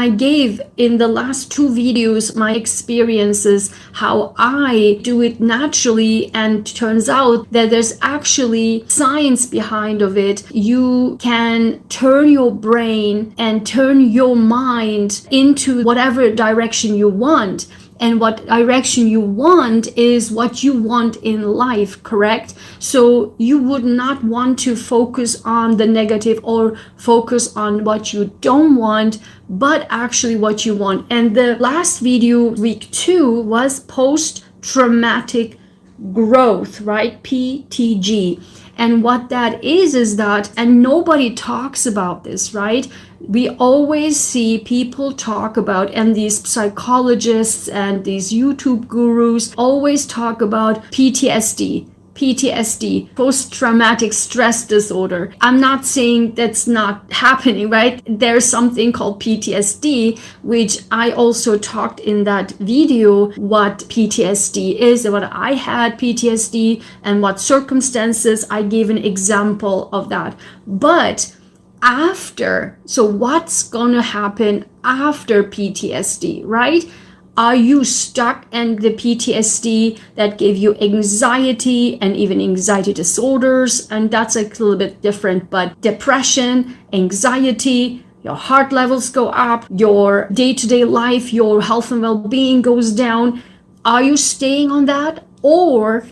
I gave in the last 2 videos my experiences, how I do it naturally, and turns out that there's actually science behind of it. You can turn your brain and turn your mind into whatever direction you want. And what direction you want is what you want in life, correct? So you would not want to focus on the negative or focus on what you don't want, but actually what you want. And the last video, week 2, was post-traumatic growth, right? PTG. And what that is that, and nobody talks about this, right? We always see people talk about, and these psychologists and these YouTube gurus always talk about PTSD, post-traumatic stress disorder. I'm not saying that's not happening, right? There's something called PTSD, which I also talked in that video what PTSD is, and what I had PTSD and what circumstances. I gave an example of that. But after, so what's gonna happen after PTSD, right? Are you stuck in the PTSD that gave you anxiety and even anxiety disorders? And that's a little bit different, but depression, anxiety, your heart levels go up, your day-to-day life, your health and well-being goes down. Are you staying on that? Or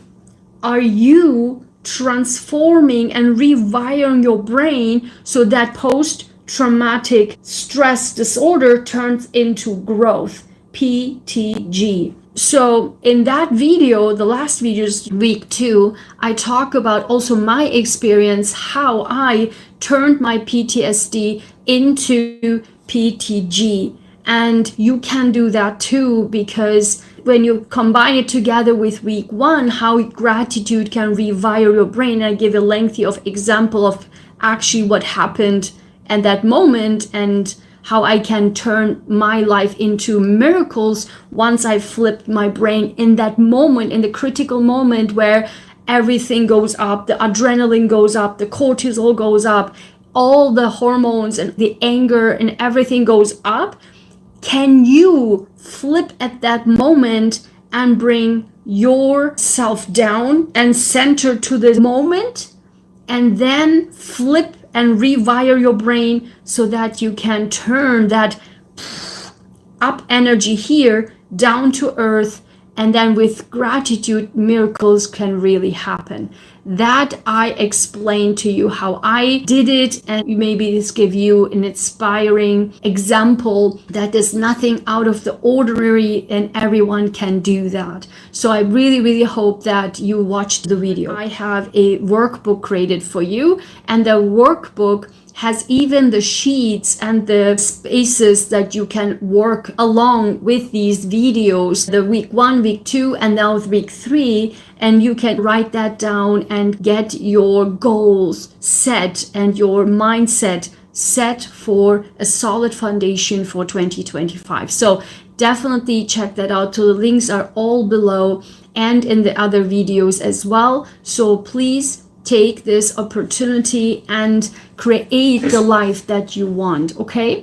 are you transforming and rewiring your brain so that post-traumatic stress disorder turns into growth? PTG. So in that video, the last video is week 2, I talk about also my experience, how I turned my PTSD into PTG. And you can do that too, because when you combine it together with week 1, how gratitude can rewire your brain. I give a lengthy of example of actually what happened at that moment, and how I can turn my life into miracles once I flipped my brain in that moment, in the critical moment where everything goes up, the adrenaline goes up, the cortisol goes up, all the hormones and the anger and everything goes up. Can you flip at that moment and bring yourself down and center to the moment, and then flip and rewire your brain so that you can turn that up energy here down to earth, and then with gratitude, miracles can really happen. That I explained to you how I did it, and maybe this give you an inspiring example that there's nothing out of the ordinary and everyone can do that. So I really hope that you watched the video. I have a workbook created for you, and the workbook has even the sheets and the spaces that you can work along with these videos, the week 1, week 2, and now week 3, and you can write that down and get your goals set and your mindset set for a solid foundation for 2025. So definitely check that out. So the links are all below and in the other videos as well. So please take this opportunity and create the life that you want, okay?